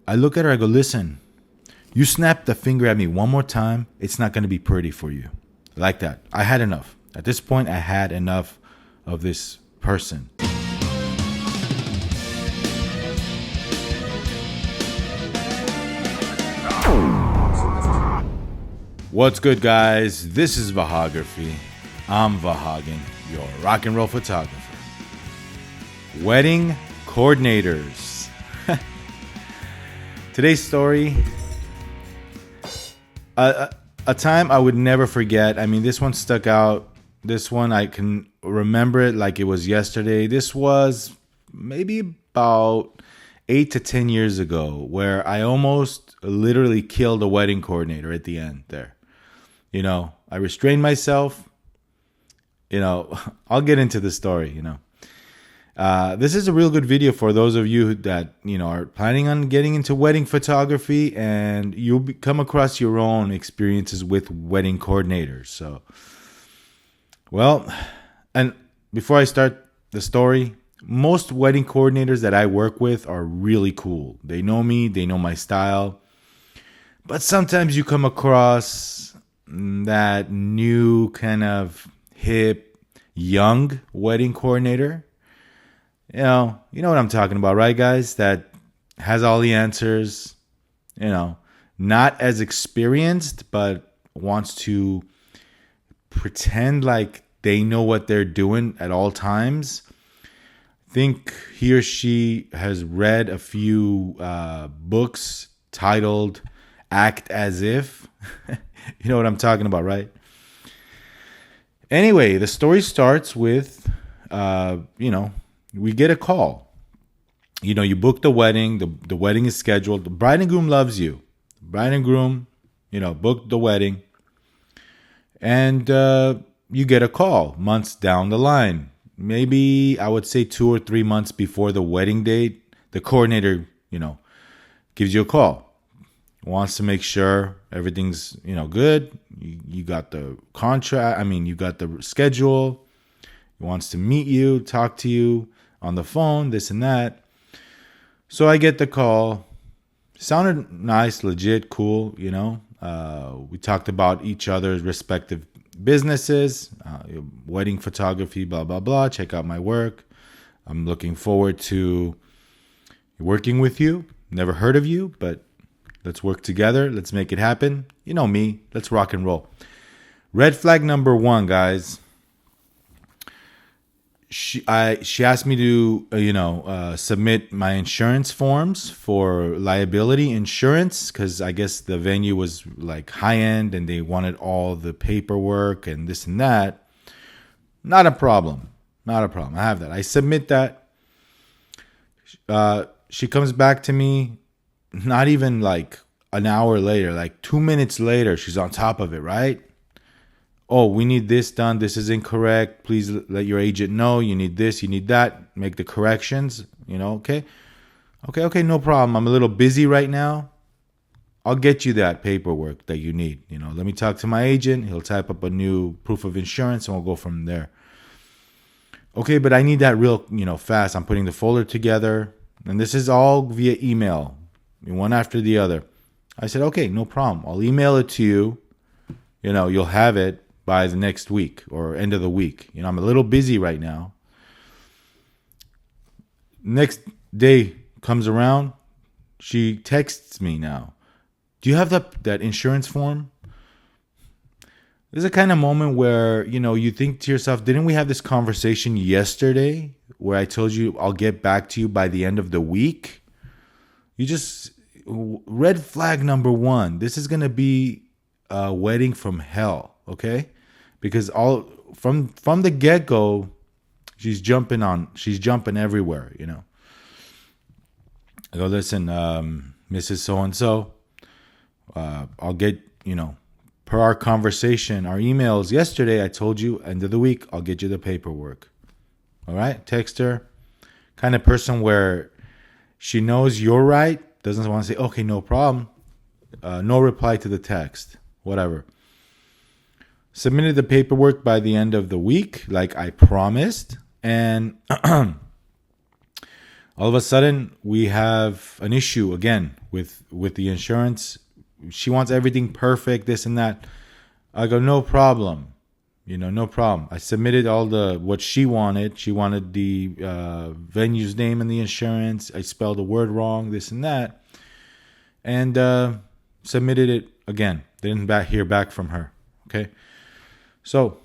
I look at her, I go, listen, you snap the finger at me one more time, it's not going to be pretty for you. Like that. I had enough. At this point, I had enough of this person. What's good, guys? This is Vahagraphy. I'm Vahagging, your rock and roll photographer. Wedding coordinators. Today's story, a time I would never forget. I mean, this one stuck out. This one, I can remember it like it was yesterday. This was maybe about 8 to 10 years ago, where I almost literally killed a wedding coordinator at the end there. You know, I restrained myself. You know, I'll get into the story, you know. This is a real good video for those of you that, you know, are planning on getting into wedding photography and you'll come across your own experiences with wedding coordinators. So, well, and before I start the story, most wedding coordinators that I work with are really cool. They know me, they know my style. But sometimes you come across that new kind of hip, young wedding coordinator. You know what I'm talking about, right, guys? That has all the answers, you know, not as experienced, but wants to pretend like they know what they're doing at all times. I think he or she has read a few books titled Act As If. You know what I'm talking about, right? Anyway, the story starts with, we get a call. You know, you book the wedding. The wedding is scheduled. The bride and groom loves you. The bride and groom, you know, booked the wedding. And you get a call months down the line. Maybe I would say 2 or 3 months before the wedding date. The coordinator, you know, gives you a call. Wants to make sure everything's, you know, good. You got the contract. I mean, you got the schedule. He wants to meet you, talk to you on the phone, this and that. So I get the call. Sounded nice, legit, cool, you know. We talked about each other's respective businesses, wedding photography, blah, blah, blah. Check out my work. I'm looking forward to working with you. Never heard of you, but let's work together. Let's make it happen. You know me. Let's rock and roll. Red flag number 1, guys. She asked me to, submit my insurance forms for liability insurance because I guess the venue was like high end and they wanted all the paperwork and this and that. Not a problem. Not a problem. I have that. I submit that. She comes back to me. Not even like an hour later, like 2 minutes later, she's on top of it, right? Oh, we need this done. This is incorrect. Please let your agent know. You need this, you need that. Make the corrections, you know, okay? Okay, no problem. I'm a little busy right now. I'll get you that paperwork that you need. You know, let me talk to my agent. He'll type up a new proof of insurance and we'll go from there. Okay, but I need that real, fast. I'm putting the folder together. And this is all via email. One after the other. I said, okay, no problem. I'll email it to you. You know, you'll have it by the next week or end of the week. You know, I'm a little busy right now. Next day comes around. She texts me now. Do you have that insurance form? There's a kind of moment where, you think to yourself, didn't we have this conversation yesterday where I told you I'll get back to you by the end of the week? Red flag number 1. This is going to be a wedding from hell, okay? Because from the get-go, she's jumping everywhere, you know. I go, listen, Mrs. So-and-so, I'll get, per our conversation, our emails yesterday, I told you, end of the week, I'll get you the paperwork. All right? Text her. Kind of person where she knows you're right, doesn't want to say, okay, no problem. No reply to the text. Whatever. Submitted the paperwork by the end of the week, like I promised. And All of a sudden, we have an issue again with the insurance. She wants everything perfect, this and that. I go, no problem. No problem. I submitted all what she wanted. She wanted the venue's name in the insurance. I spelled a word wrong, this and that. And submitted it again. Didn't hear back from her. Okay. So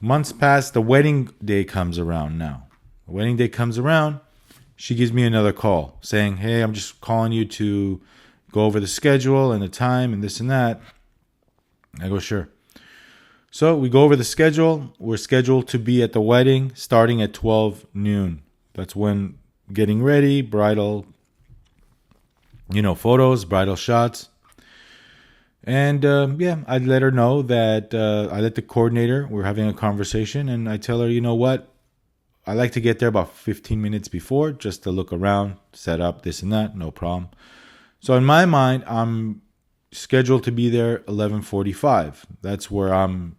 months pass. The wedding day comes around now. The wedding day comes around. She gives me another call saying, hey, I'm just calling you to go over the schedule and the time and this and that. I go, sure. So we go over the schedule. We're scheduled to be at the wedding starting at 12 noon. That's when getting ready, bridal, photos, bridal shots. And I let her know that I let the coordinator, we're having a conversation, and I tell her, you know what? I like to get there about 15 minutes before just to look around, set up this and that, no problem. So in my mind, I'm scheduled to be there 11:45. That's where I'm,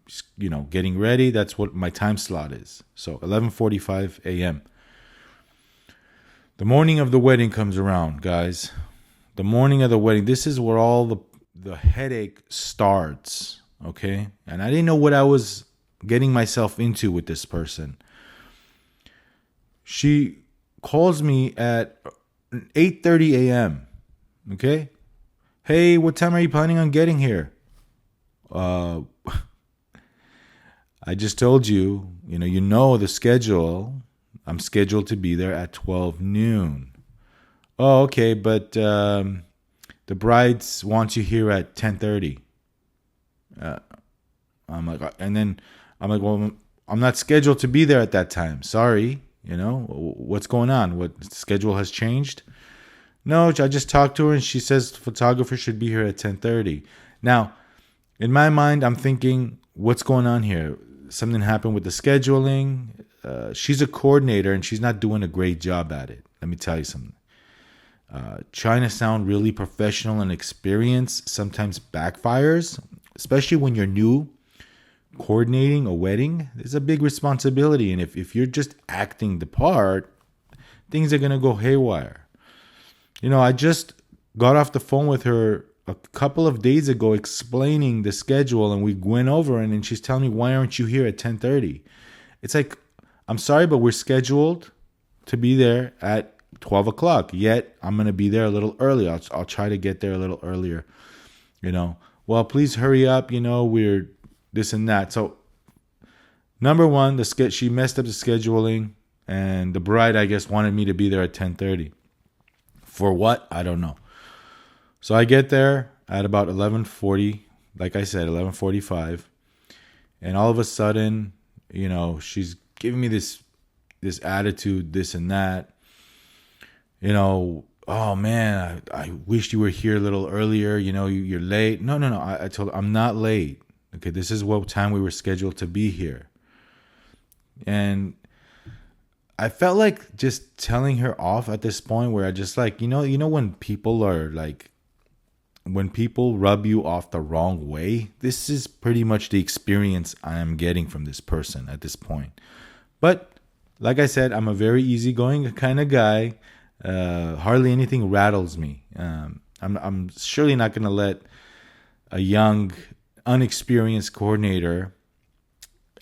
getting ready. That's what my time slot is. So 11:45 a.m. The morning of the wedding comes around, guys. The morning of the wedding. This is where all the headache starts, okay? And I didn't know what I was getting myself into with this person. She calls me at 8:30 a.m., okay? Hey, what time are you planning on getting here? I just told you, you know the schedule. I'm scheduled to be there at 12 noon. Oh, okay, but the brides want you here at 10:30. I'm like, well, I'm not scheduled to be there at that time. Sorry, what's going on? What schedule has changed? No, I just talked to her and she says the photographer should be here at 10:30. Now, in my mind, I'm thinking, what's going on here? Something happened with the scheduling. She's a coordinator and she's not doing a great job at it. Let me tell you something. Trying to sound really professional and experienced sometimes backfires, especially when you're new. Coordinating a wedding is a big responsibility. And if you're just acting the part, things are going to go haywire. I just got off the phone with her a couple of days ago explaining the schedule, and we went over it, and she's telling me, why aren't you here at 10:30? It's like, I'm sorry, but we're scheduled to be there at 12 o'clock, yet I'm going to be there a little early. I'll try to get there a little earlier, Well, please hurry up, we're this and that. So, number one, she messed up the scheduling, and the bride, I guess, wanted me to be there at 10:30. For what? I don't know. So I get there at about 11:40, like I said, 11:45. And all of a sudden, she's giving me this attitude, this and that. Oh man, I wish you were here a little earlier. You're late. No. I told her I'm not late. Okay, this is what time we were scheduled to be here. And I felt like just telling her off at this point where I just like, when people are like, when people rub you off the wrong way, this is pretty much the experience I am getting from this person at this point. But like I said, I'm a very easygoing kind of guy. Hardly anything rattles me. I'm surely not going to let a young, unexperienced coordinator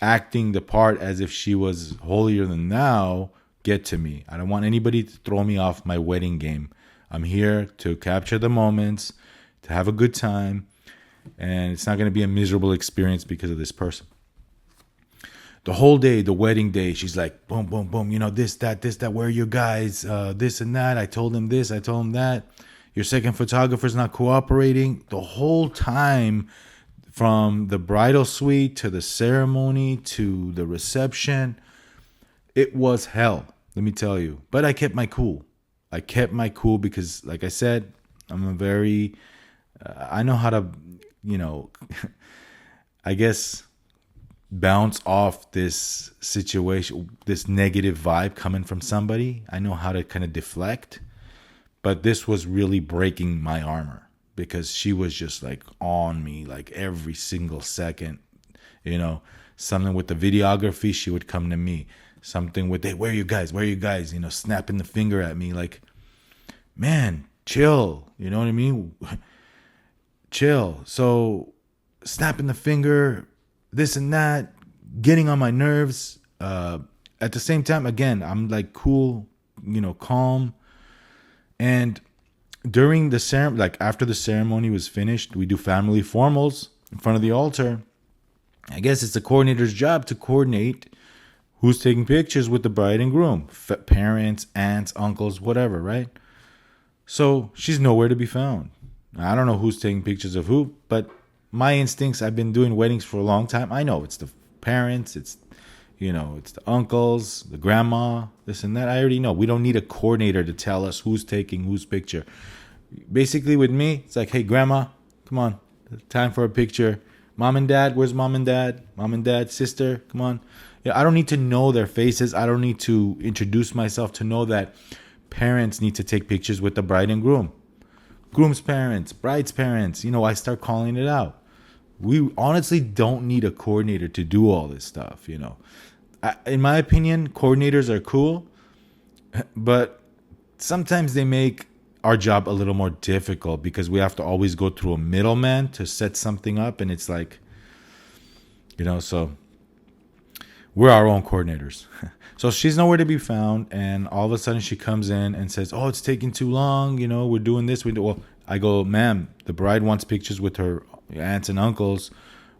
acting the part as if she was holier than thou get to me. I don't want anybody to throw me off my wedding game. I'm here to capture the moments, to have a good time, and it's not going to be a miserable experience because of this person. The whole day, the wedding day, she's like, boom, boom, boom, this, that, where are you guys, this and that, I told him this, I told him that, your second photographer's not cooperating. The whole time, from the bridal suite to the ceremony to the reception, it was hell, let me tell you. But I kept my cool. Because, like I said, I'm a very, I know how to, I guess, bounce off this situation, this negative vibe coming from somebody. I know how to kind of deflect. But this was really breaking my armor. Because she was just like on me like every single second, something with the videography, she would come to me. something with, hey, where are you guys? Where are you guys? Snapping the finger at me like, man, chill. You know what I mean? Chill. So snapping the finger, this and that, getting on my nerves. At the same time, again, I'm like cool, calm. And during the ceremony, like after the ceremony was finished, we do family formals in front of the altar. I guess it's the coordinator's job to coordinate who's taking pictures with the bride and groom, parents, aunts, uncles, whatever, right? So she's nowhere to be found. I don't know who's taking pictures of who, but my instincts, I've been doing weddings for a long time. I know it's the parents, it's the uncles, the grandma, this and that. I already know. We don't need a coordinator to tell us who's taking whose picture. Basically with me, it's like, hey, grandma, come on, time for a picture. Mom and dad, where's mom and dad? Mom and dad, sister, come on. Yeah, I don't need to know their faces. I don't need to introduce myself to know that parents need to take pictures with the bride and groom. Groom's parents, bride's parents, I start calling it out. We honestly don't need a coordinator to do all this stuff, In my opinion, coordinators are cool, but sometimes they make our job a little more difficult because we have to always go through a middleman to set something up. And it's like, so we're our own coordinators. So she's nowhere to be found. And all of a sudden she comes in and says, oh, it's taking too long. We're doing this. Well, I go, ma'am, the bride wants pictures with her aunts and uncles.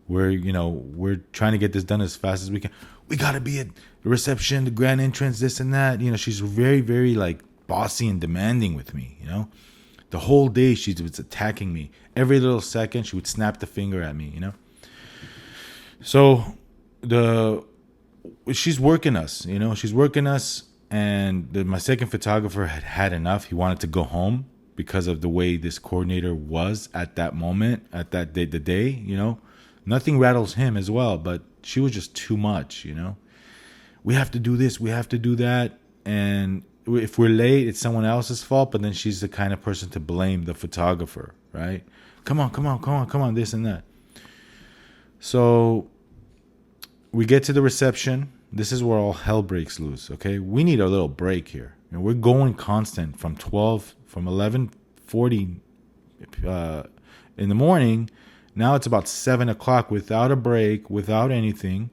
We're trying to get this done as fast as we can. We got to be at the reception, the grand entrance, this and that. She's very, very like bossy and demanding with me, The whole day she was attacking me. Every little second she would snap the finger at me, So she's working us, she's working us. And my second photographer had enough. He wanted to go home because of the way this coordinator was at that moment, at that day, the day, Nothing rattles him as well, but she was just too much, We have to do this, we have to do that. And if we're late, it's someone else's fault, but then she's the kind of person to blame the photographer, right? Come on, this and that. So we get to the reception. This is where all hell breaks loose, okay? We need a little break here. We're going constant from 11:40 in the morning. Now it's about 7 o'clock without a break, without anything.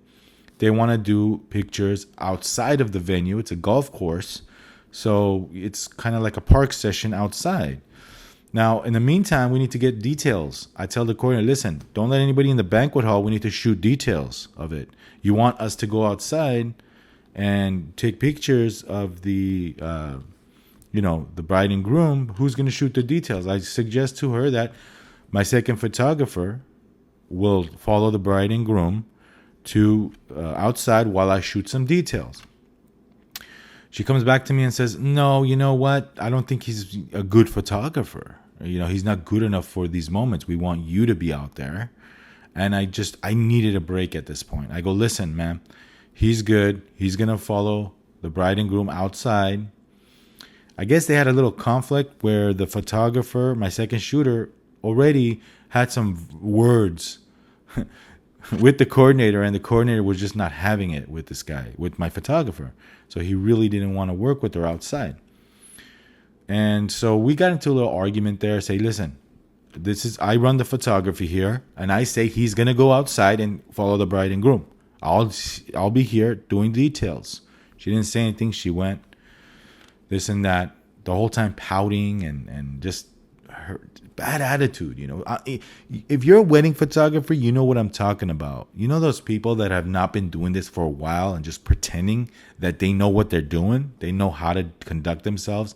They want to do pictures outside of the venue. It's a golf course. So it's kind of like a park session outside. Now, in the meantime, we need to get details. I tell the coordinator, listen, don't let anybody in the banquet hall. We need to shoot details of it. You want us to go outside and take pictures of the, the bride and groom. Who's going to shoot the details? I suggest to her that my second photographer will follow the bride and groom to outside while I shoot some details. She comes back to me and says, no, you know what? I don't think he's a good photographer. He's not good enough for these moments. We want you to be out there. And I needed a break at this point. I go, listen, man, he's good. He's going to follow the bride and groom outside. I guess they had a little conflict where the photographer, my second shooter, already had some words with the coordinator, and the coordinator was just not having it with this guy, with my photographer. So he really didn't want to work with her outside. And so we got into a little argument there. Say, listen, I run the photography here, and I say he's gonna go outside and follow the bride and groom. I'll be here doing details. She didn't say anything. She went this and that the whole time, pouting and just her bad attitude. If you're a wedding photographer, you know what I'm talking about. You know those people that have not been doing this for a while and just pretending that they know what they're doing. They know how to conduct themselves.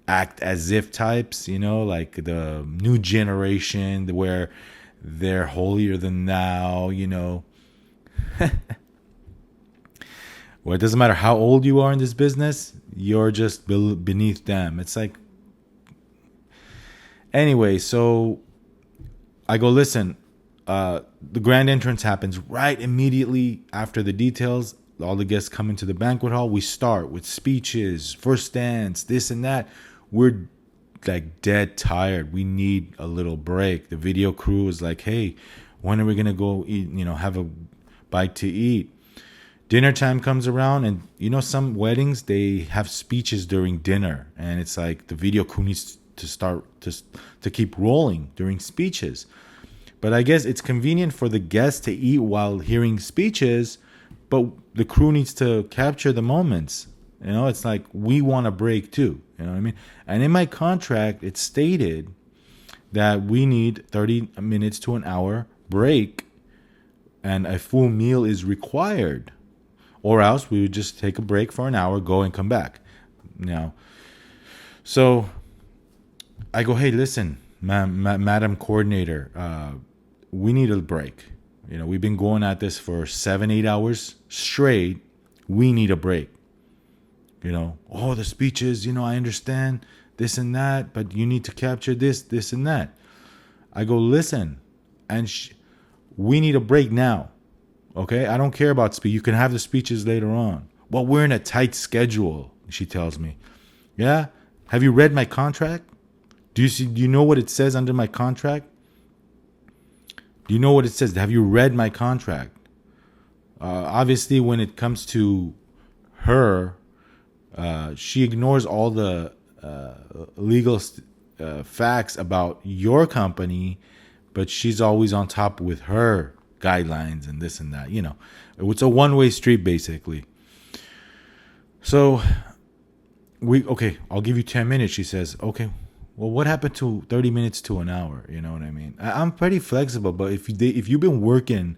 Act as if types, like the new generation where they're holier than thou, Well, it doesn't matter how old you are in this business, you're just beneath them. It's like, anyway, so I go, listen, the grand entrance happens right immediately after the details. All the guests come into the banquet hall. We start with speeches, first dance, this and that. We're like dead tired. We need a little break. The video crew is like, hey, when are we going to go eat, have a bite to eat? Dinner time comes around, and some weddings, they have speeches during dinner, and it's like the video crew needs to start to keep rolling during speeches. But I guess it's convenient for the guests to eat while hearing speeches, but the crew needs to capture the moments. It's like we want a break too. You know what I mean? And in my contract, it stated that we need 30 minutes to an hour break, and a full meal is required. Or else we would just take a break for an hour, go and come back. So I go, hey, listen, Madam Coordinator, we need a break. We've been going at this for 7-8 hours straight. We need a break. The speeches, I understand this and that, but you need to capture this and that. I go, listen, and we need a break now. Okay, I don't care about speech. You can have the speeches later on. Well, we're in a tight schedule, she tells me. Yeah? Have you read my contract? Do you know what it says under my contract? Do you know what it says? Have you read my contract? Obviously, when it comes to her, she ignores all the legal facts about your company, but she's always on top with her guidelines and this and that. It's a one-way street basically. So I'll give you 10 minutes, she says. Okay, well, what happened to 30 minutes to an hour? You know what I mean? I'm pretty flexible, but if you've been working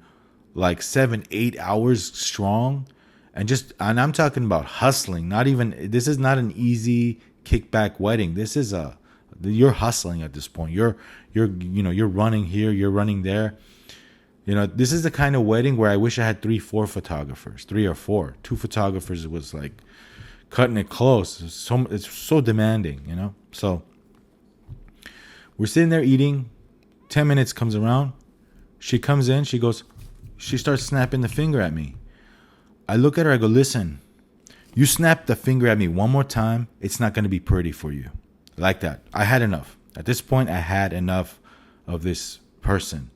like 7-8 hours strong, and I'm talking about hustling, this is not an easy kickback wedding. This is you're hustling at this point. You're running here, you're running there. This is the kind of wedding where I wish I had 3-4 photographers, 3 or 4. 2 photographers was like cutting it close. It's so demanding, So we're sitting there eating. 10 minutes comes around. She comes in. She starts snapping the finger at me. I look at her. I go, listen, you snap the finger at me one more time, it's not going to be pretty for you. Like that. I had enough. At this point, I had enough of this person.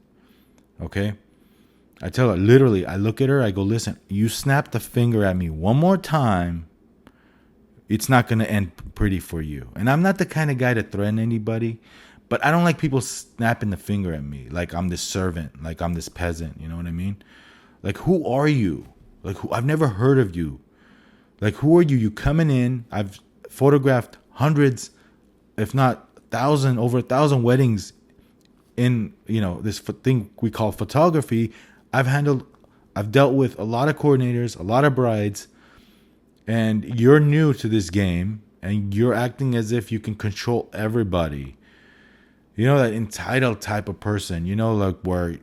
Okay, I tell her, literally, I look at her, I go, listen, you snap the finger at me one more time, it's not going to end pretty for you. And I'm not the kind of guy to threaten anybody, but I don't like people snapping the finger at me like I'm this servant, like I'm this peasant, you know what I mean? Like, who are you? Like, I've never heard of you. Like, who are you? You coming in, I've photographed hundreds, if not over 1,000 weddings in this thing we call photography. I've dealt with a lot of coordinators, a lot of brides, and you're new to this game and you're acting as if you can control everybody. That entitled type of person, like where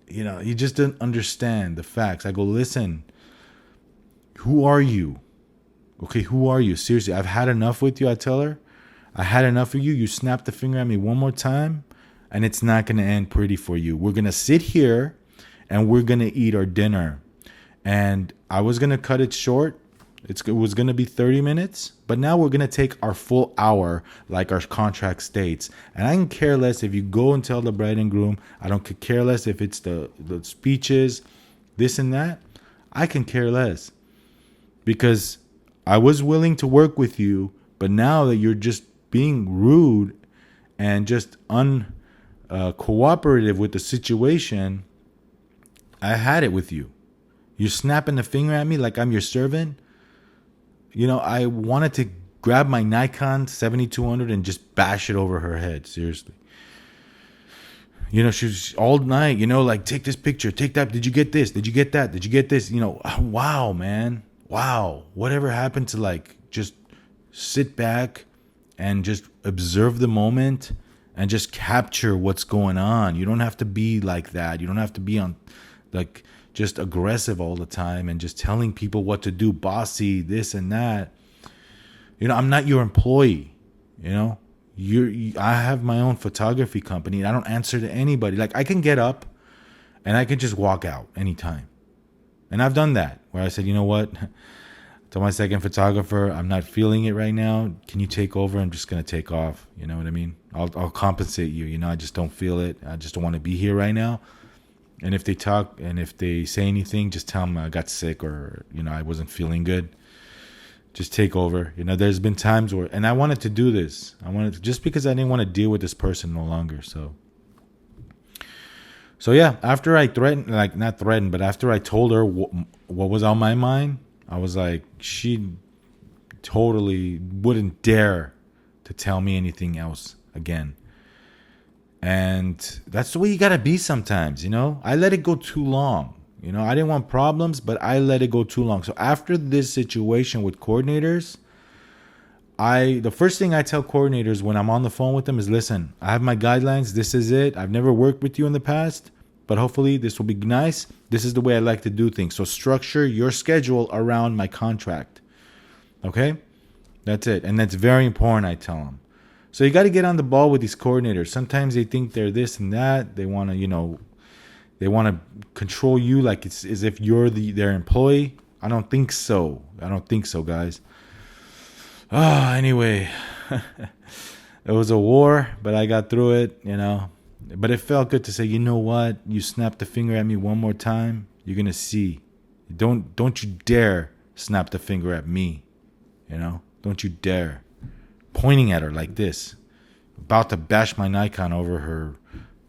you just didn't understand the facts. I go, listen, who are you? Okay, who are you? Seriously, I've had enough with you. I tell her, I had enough of you. You snapped the finger at me one more time, and it's not going to end pretty for you. We're going to sit here and we're going to eat our dinner. And I was going to cut it short. It was going to be 30 minutes, but now we're going to take our full hour like our contract states. And I can care less if you go and tell the bride and groom. I don't care less if it's the speeches, this and that. I can care less because I was willing to work with you, but now that you're just being rude and just cooperative with the situation, I had it with you. You're snapping the finger at me like I'm your servant. I wanted to grab my Nikon 7200 and just bash it over her head. Seriously. She was all night, like, take this picture, take that. Did you get this? Did you get that? Did you get this? Wow, man. Wow. Whatever happened to like just sit back and just observe the moment and just capture what's going on. You don't have to be like that. You don't have to be on like just aggressive all the time and just telling people what to do, bossy, this and that. I'm not your employee. I have my own photography company and I don't answer to anybody. Like, I can get up and I can just walk out anytime. And I've done that where I said, you know what? To my second photographer, I'm not feeling it right now. Can you take over? I'm just going to take off. You know what I mean? I'll compensate you. I just don't feel it. I just don't want to be here right now. And if they talk and if they say anything, just tell them I got sick or, I wasn't feeling good. Just take over. There's been times where, and I wanted to do this. Just because I didn't want to deal with this person no longer. So yeah, after I threatened, like not threatened, but after I told her what was on my mind, I was like, she totally wouldn't dare to tell me anything else again. And that's the way you got to be sometimes, I let it go too long. I didn't want problems, but I let it go too long. So after this situation with coordinators, the first thing I tell coordinators when I'm on the phone with them is, listen, I have my guidelines. This is it. I've never worked with you in the past, but hopefully this will be nice. This is the way I like to do things. So structure your schedule around my contract. Okay? That's it. And that's very important, I tell them. So you got to get on the ball with these coordinators. Sometimes they think they're this and that. They want to, they want to control you like it's as if you're their employee. I don't think so. Guys. Anyway, it was a war, but I got through it, But it felt good to say, you know what? You snap the finger at me one more time, you're going to see. Don't you dare snap the finger at me, Don't you dare. Pointing at her like this. About to bash my Nikon over her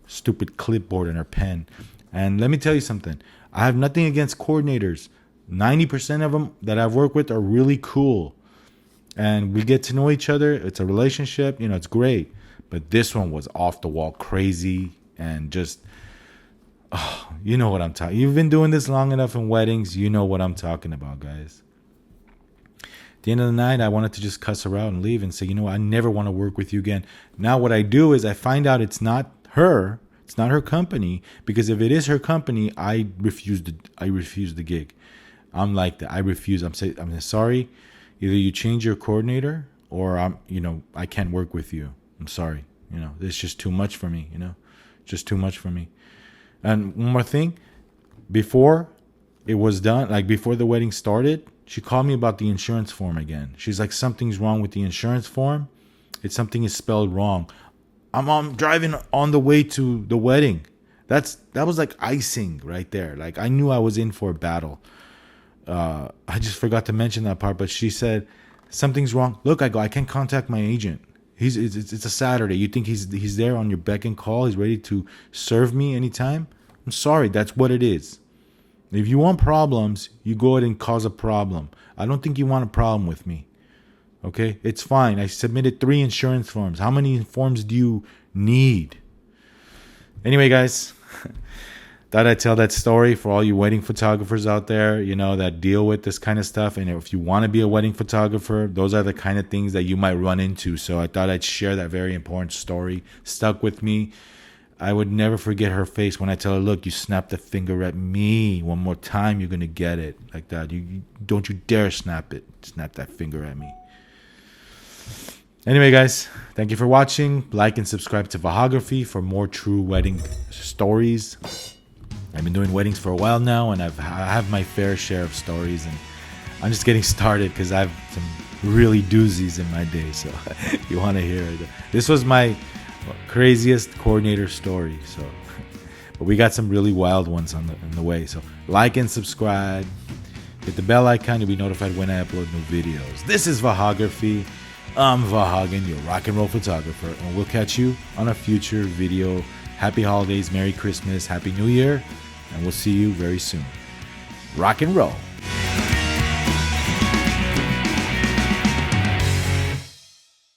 stupid clipboard and her pen. And let me tell you something. I have nothing against coordinators. 90% of them that I've worked with are really cool. And we get to know each other. It's a relationship. It's great. But this one was off the wall crazy and just, you know what I'm talking. You've been doing this long enough in weddings. You know what I'm talking about, guys. At the end of the night, I wanted to just cuss her out and leave and say, I never want to work with you again. Now what I do is I find out it's not her. It's not her company, because if it is her company, I refuse the gig. I'm like that. I refuse. I'm sorry. Either you change your coordinator or I can't work with you. I'm sorry. It's just too much for me, just too much for me. And one more thing, before it was done, like before the wedding started, she called me about the insurance form again. She's like, something's wrong with the insurance form. Something is spelled wrong. I'm driving on the way to the wedding. That was like icing right there. Like I knew I was in for a battle. I just forgot to mention that part, but she said something's wrong. Look, I can't contact my agent. It's a Saturday. You think he's there on your beck and call? He's ready to serve me anytime? I'm sorry, that's what it is. If you want problems, you go ahead and cause a problem. I don't think you want a problem with me. Okay, it's fine. I submitted 3 insurance forms. How many forms do you need? Anyway, guys, thought I'd tell that story for all you wedding photographers out there, that deal with this kind of stuff. And if you want to be a wedding photographer, those are the kind of things that you might run into. So I thought I'd share that very important story. Stuck with me. I would never forget her face when I tell her, look, you snap the finger at me one more time, you're going to get it. Like that. Don't you dare snap that finger at me. Anyway, guys, thank you for watching. Like and subscribe to Vahagraphy for more true wedding stories. I've been doing weddings for a while now, and I have my fair share of stories, and I'm just getting started because I have some really doozies in my day. So you want to hear it. This was my craziest coordinator story. So, but we got some really wild ones on the way. So like and subscribe. Hit the bell icon to be notified when I upload new videos. This is Vahagraphy. I'm Vahagan, your rock and roll photographer, and we'll catch you on a future video. Happy holidays, Merry Christmas, Happy New Year, and we'll see you very soon. Rock and roll.